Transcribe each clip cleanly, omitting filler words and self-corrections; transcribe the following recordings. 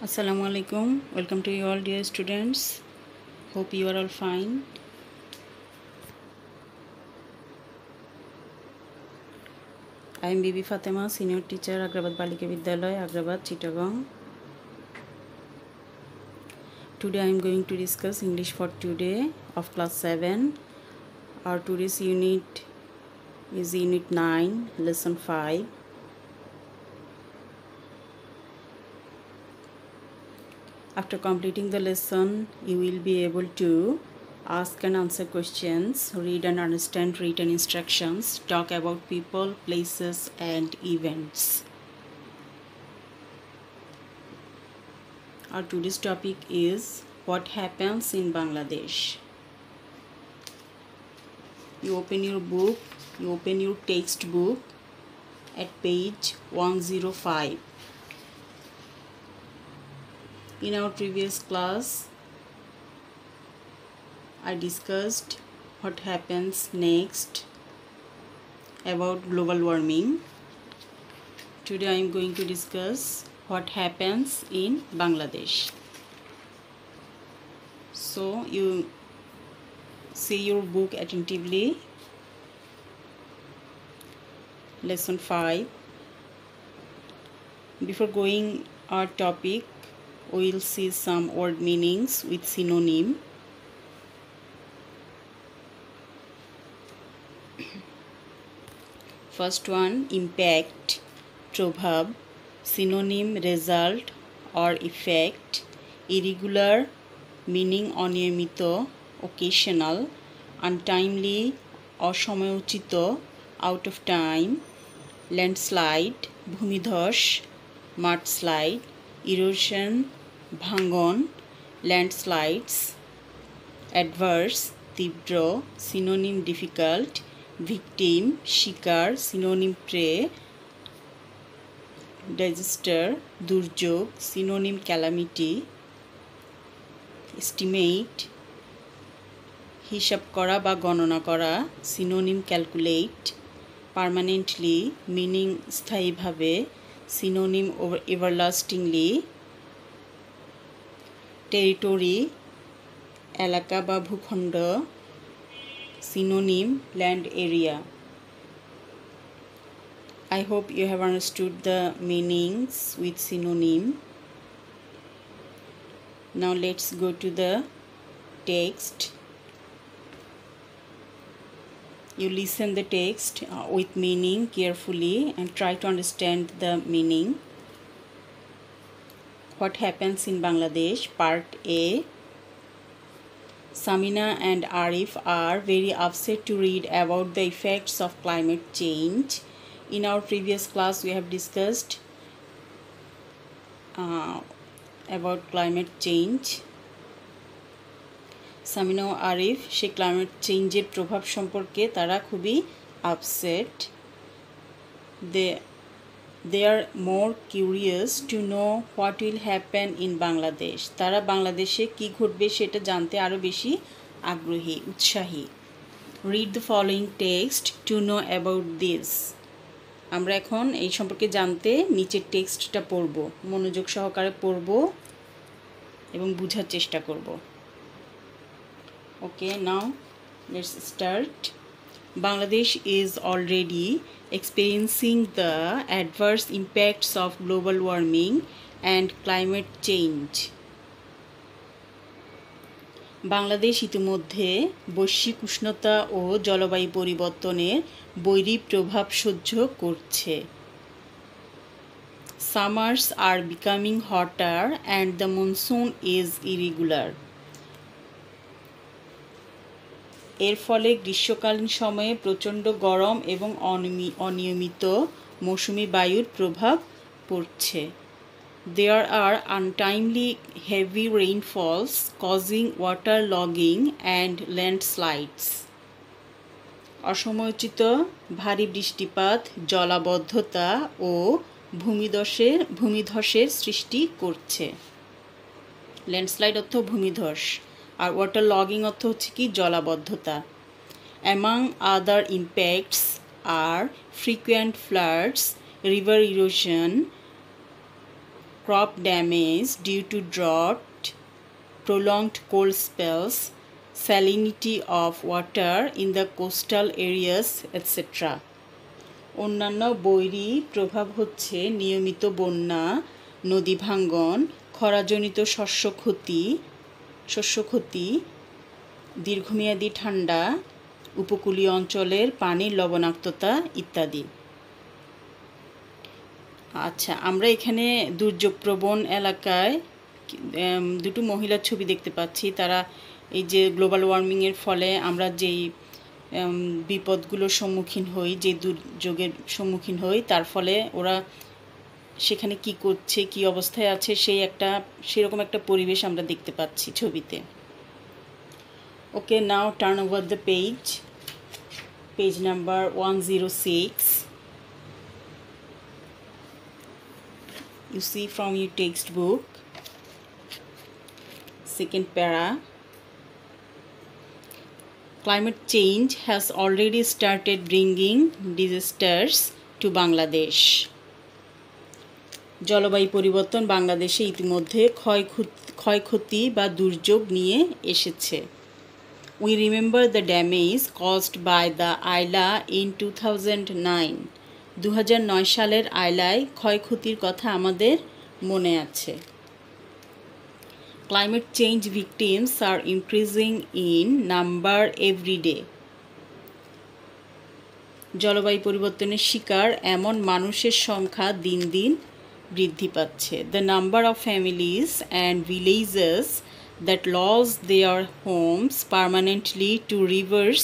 Assalamu alaikum. Welcome to you all, dear students. Hope you are all fine. I am Bibi Fatima, senior teacher, Agrabad Balika Vidyalaya, Agrabad, Chittagong. Today I am going to discuss English for today of class 7. Our today's unit is unit 9, lesson 5. After completing the lesson, you will be able to ask and answer questions, read and understand written instructions, talk about people, places, and events. Our today's topic is what happens in Bangladesh. You open your book, you open your textbook at page 105. In our previous class, I discussed what happens next about global warming. Today I am going to discuss what happens in Bangladesh. So you see your book attentively. Lesson 5. Before going our topic, we will see some word meanings with synonym. First one, impact, প্রভাব, synonym, result or effect, irregular, meaning অনিয়মিত, occasional, untimely, অসময়োচিত, out of time, landslide, ভূমিধস, mudslide, erosion, ভাঙন, landslides, adverse, তীব্র, synonym, difficult, victim, শিকার, synonym, prey, disaster, দুর্যোগ, synonym, calamity, estimate, হিসাব করা বা গণনা করা, synonym, calculate, permanently, meaning স্থায়ীভাবে, synonym, everlastingly, territory, এলাকা বা ভূখণ্ড, synonym, land area. I hope you have understood the meanings with synonym. Now let's go to the text. You listen the text with meaning carefully and try to understand the meaning. What happens in Bangladesh? Part A. Samina and Arif are very upset to read about the effects of climate change. In our previous class, we have discussed about climate change. Samina ও আরিফ সেই climate চেঞ্জের প্রভাব সম্পর্কে তারা খুবই upset. They are more curious to know what will happen in Bangladesh. তারা বাংলাদেশে কি ঘটবে সেটা জানতে আরও বেশি আগ্রহী, উৎসাহী. Read the following text to know about this. আমরা এখন এই সম্পর্কে জানতে নিচের টেক্সটটা পড়ব, মনোযোগ সহকারে পড়ব এবং বোঝার চেষ্টা করব. Okay, now let's start. Bangladesh is already experiencing the adverse impacts of global warming and climate change. Bangladesh ইতিমধ্যে বৈশ্বিক উষ্ণতা ও জলবায়ু পরিবর্তনের বৈরী প্রভাব সহ্য করছে. Summers are becoming hotter and the monsoon is irregular. এর ফলে গ্রীষ্মকালীন সময়ে প্রচণ্ড গরম এবং অনিয়মিত মৌসুমি বায়ুর প্রভাব পড়ছে. There are untimely heavy rainfalls causing waterlogging and landslides. অসময়োচিত ভারী বৃষ্টিপাত জলাবদ্ধতা ও ভূমিধসের সৃষ্টি করছে. ল্যান্ডস্লাইড অর্থ ভূমিধস আর ওয়াটার লগিং অর্থ হচ্ছে কি জলাবদ্ধতা. Among other impacts are frequent floods, river erosion, crop damage due to drought, prolonged cold spells, salinity of water in the coastal areas, etc. অন্যান্য বৈরী প্রভাব হচ্ছে নিয়মিত বন্যা, নদী ভাঙ্গন, খরাজনিত শস্য ক্ষতি, দীর্ঘমেয়াদী ঠান্ডা, উপকূলীয় অঞ্চলের পানির লবণাক্ততা ইত্যাদি। আচ্ছা, আমরা এখানে দুর্যোগপ্রবণ এলাকায় দুটো মহিলার ছবি দেখতে পাচ্ছি। তারা এই যে গ্লোবাল ওয়ার্মিংয়ের ফলে আমরা যেই বিপদগুলোর সম্মুখীন হই, যে দুর্যোগের সম্মুখীন হই, তার ফলে ওরা সেখানে কি করছে, কি অবস্থায় আছে, সেরকম একটা পরিবেশ আমরা দেখতে পাচ্ছি ছবিতে। Okay, now turn over the page number 106. You see from your textbook, second para. Climate change has already started bringing disasters to Bangladesh. জলবায়ু পরিবর্তন বাংলাদেশে ইতিমধ্যে ক্ষয়ক্ষতি বা দুর্যোগ নিয়ে এসেছে। We remember the damage caused by the Ayla in 2009. 2009 সালের আইলায় ক্ষয়ক্ষতির কথা আমাদের মনে আছে। Climate change victims are increasing in number every day. জলবায়ু পরিবর্তনের শিকার এমন মানুষের সংখ্যা দিন দিন বৃদ্ধি পাচ্ছে। The number of families and villages that lost their homes permanently to rivers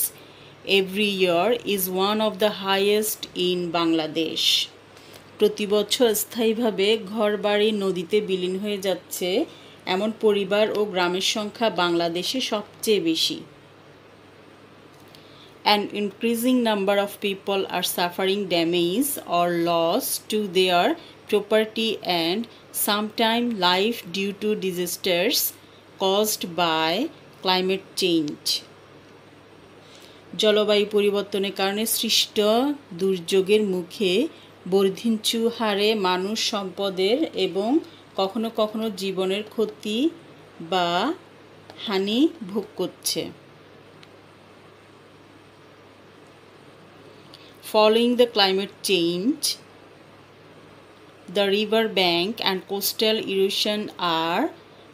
every year is one of the highest in Bangladesh. প্রতি বছর স্থায়ীভাবে ঘরবাড়ি নদীতে বিলীন হয়ে যাচ্ছে এমন পরিবার ও গ্রামের সংখ্যা বাংলাদেশে সবচেয়ে বেশি। An increasing number of people are suffering damage or loss to their property and sometimes life due to disasters caused by climate change. জলবায়ু পরিবর্তনের কারণে সৃষ্ট দুর্যোগের মুখে বর্ধিষ্ণু হারে মানুষ সম্পদের এবং কখনো কখনো জীবনের ক্ষতি বা হানি ভোগ করছে। Following the climate change, the river bank and coastal erosion are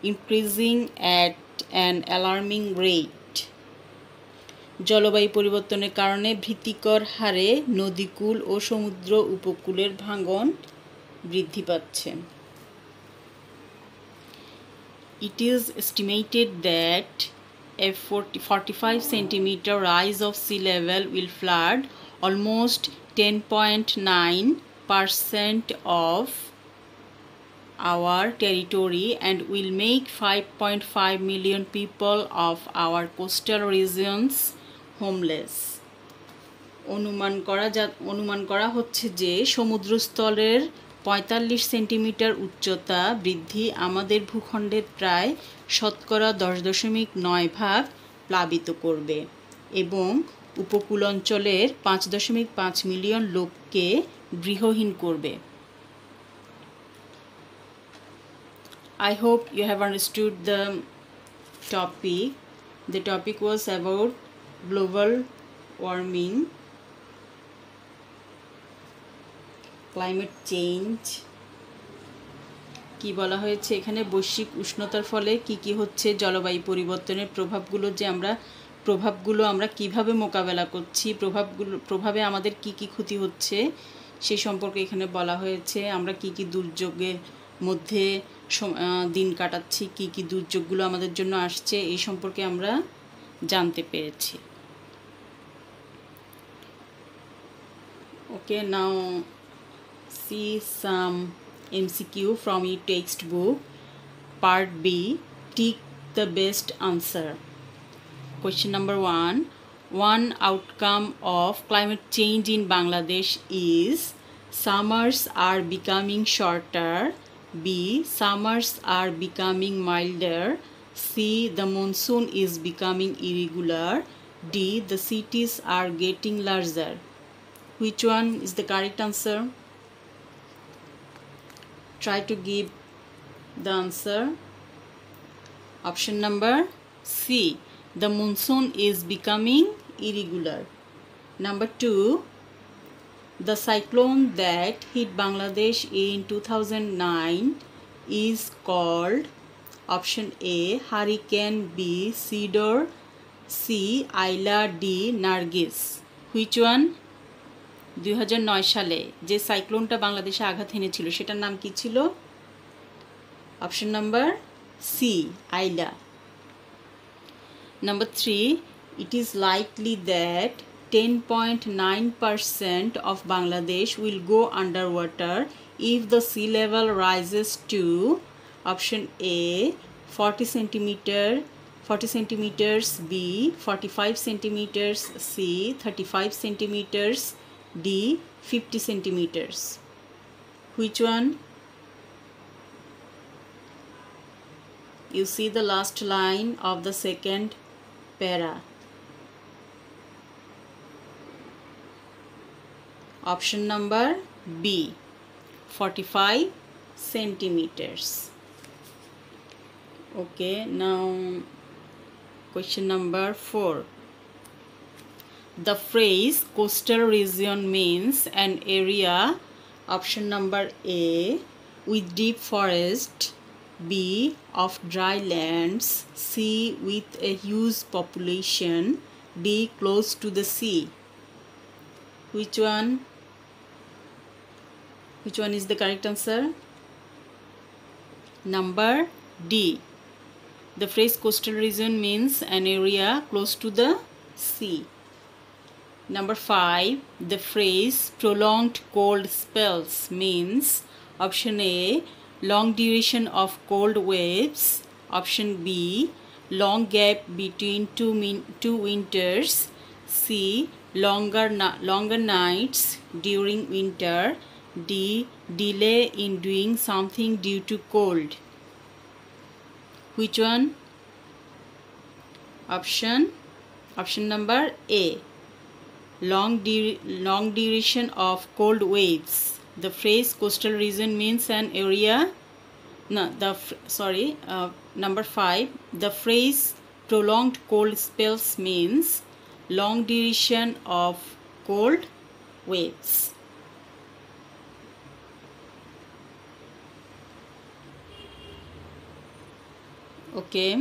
increasing at an alarming rate. জলবায়ু পরিবর্তনের কারণে ভীতিকর হারে নদীকূল ও সমুদ্র উপকূলের ভাঙন বৃদ্ধি পাচ্ছে। It is estimated that a 45 centimeter rise of sea level will flood almost 10.9% of our territory and will make 5.5 million people of our coastal regions homeless. অনুমান করা হচ্ছে যে সমুদ্রস্তরের 45 সেন্টিমিটার উচ্চতা বৃদ্ধি আমাদের ভূখণ্ডের প্রায় শতকরা 10.9% প্লাবিত করবে এবং উপকূল অঞ্চলের 5.5 মিলিয়ন লোককে গৃহহীন করবে। I hope you have understood the topic. The topic was about global warming, climate change. কি বলা হয়েছে এখানে, বৈশ্বিক উষ্ণতার ফলে কি হচ্ছে, জলবায়ু পরিবর্তনের প্রভাবগুলো আমরা কিভাবে মোকাবেলা করছি, প্রভাবে আমাদের কি ক্ষতি হচ্ছে সেই সম্পর্কে এখানে বলা হয়েছে। আমরা কি দুর্যোগের মধ্যে দিন কাটাচ্ছি, কি দুর্যোগগুলো আমাদের জন্য আসছে, এই সম্পর্কে আমরা জানতে পেরেছি। Okay, now see some MCQ from your textbook. Part B, tick the best answer. Question number 1. One outcome of climate change in Bangladesh is summers are becoming shorter. B. Summers are becoming milder. C. The monsoon is becoming irregular. D. The cities are getting larger. Which one is the correct answer? Try to give The answer, option number C. The monsoon is becoming irregular. Number 2. The cyclone that hit Bangladesh in 2009 is called, option A, Hurricane, B, Sidor, C, Ayla, D, Nargis. Which one? 2009 সালে যে সাইক্লোনটা বাংলাদেশে আঘাত হেনেছিল সেটার নাম কি ছিল? Option number C, আইলা। Number 3, it is likely that 10.9% of Bangladesh will go underwater if the sea level rises to, option A, 40 centimeters, B, 45 centimeters, C, 35 centimeters, D, 50 centimeters. Which one? You see the last line of the second para. Option number B, 45 centimeters. Okay, now question number 4. The phrase coastal region means an area, option number A, with deep forest, B, of dry lands, C, with a huge population, D, close to the sea. Which one? Which one is the correct answer? Number D. The phrase coastal region means an area close to the sea. Number 5. The phrase prolonged cold spells means, option A, long duration of cold waves, option B, long gap between two winters, C, longer nights during winter, D, delay in doing something due to cold. Which one? Option number A, long duration of cold waves. The phrase coastal region means an area. Number 5. The phrase prolonged cold spells means long duration of cold waves. Okay.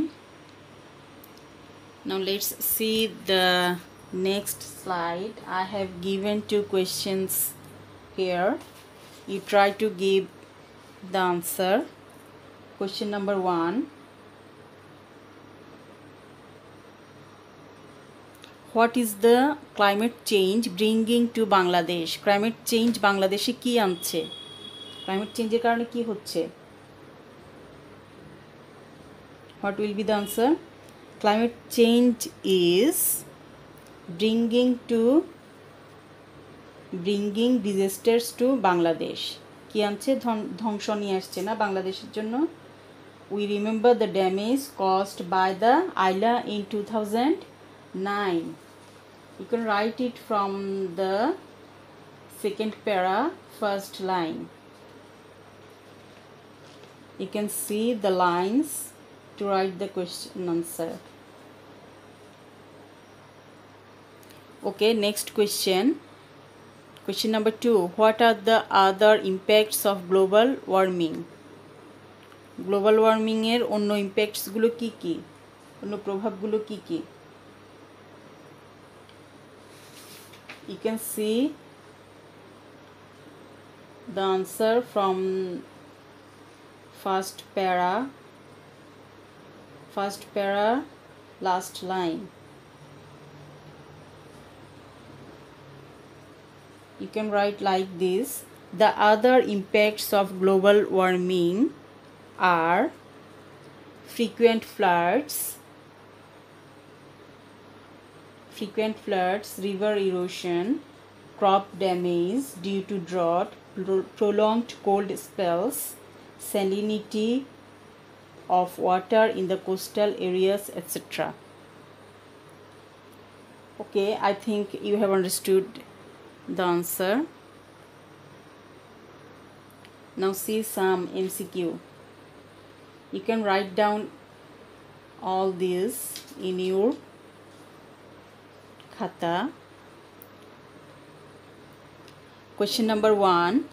Now let's see the next slide. I have given 2 questions here. You try to give the answer. Question number 1. What is the climate change bringing to Bangladesh? Climate change বাংলাদেশে কি আনছে? Climate change এর কারণে কি হচ্ছে? What will be the answer? Climate change is bringing disasters to Bangladesh. কি আনছে? ধ্বংস নিয়ে আসছে না বাংলাদেশের জন্য? We remember the damage caused by the Ayla in 2009. You can write it from the second para, first line. You can see the lines to write the question answer. Okay, next question. Question number 2. What are the other impacts of global warming? Global warming এর অন্য impacts গুলো কি কি? অন্য প্রভাবগুলো কি কি? You can see the answer from first para, last line. You can write like this. The other impacts of global warming are frequent floods, river erosion, crop damage due to drought, prolonged cold spells, salinity of water in the coastal areas, etc. Okay, I think you have understood the answer. Now see some MCQ. You can write down all this in your khata. Question number 1.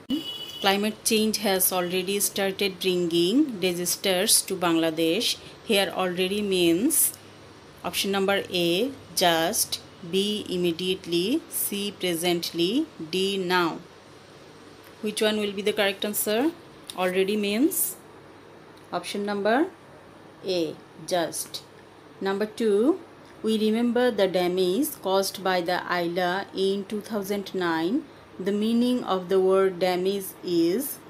Climate change has already started bringing disasters to Bangladesh. Here already means option number A, just, B, immediately, C, presently, D, now. Which one will be the correct answer? Already means option number A, just. Number 2, we remember the damage caused by the Ayla in 2009. The meaning of the word damage is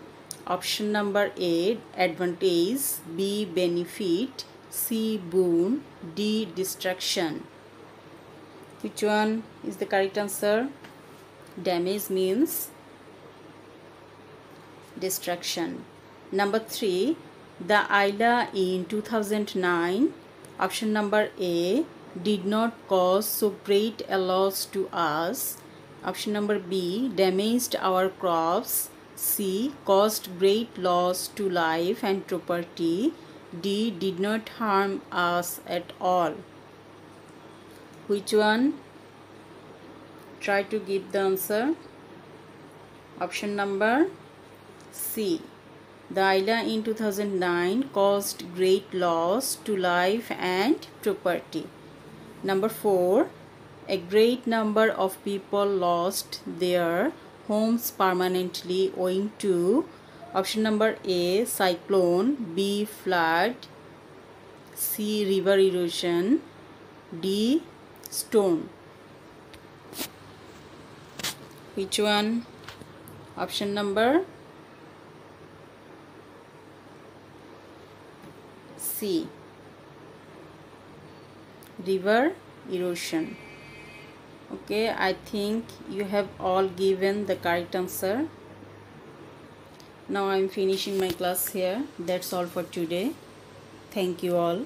option number A, advantage, B, benefit, C, boon, D, destruction. Which one is the correct answer? Damage means destruction. Number 3, the Ayla in 2009, option number A, did not cause so great a loss to us. Option number B, damaged our crops. C, caused great loss to life and property. D, did not harm us at all. Which one? Try to give the answer. Option number C. The Ayla in 2009 caused great loss to life and property. Number 4. A great number of people lost their homes permanently owing to option number A, cyclone, B, flood, C, river erosion, D, storm. Which one? Option number C, river erosion. Okay, I think you have all given the correct answer. Now I am finishing my class here. That's all for today. Thank you all.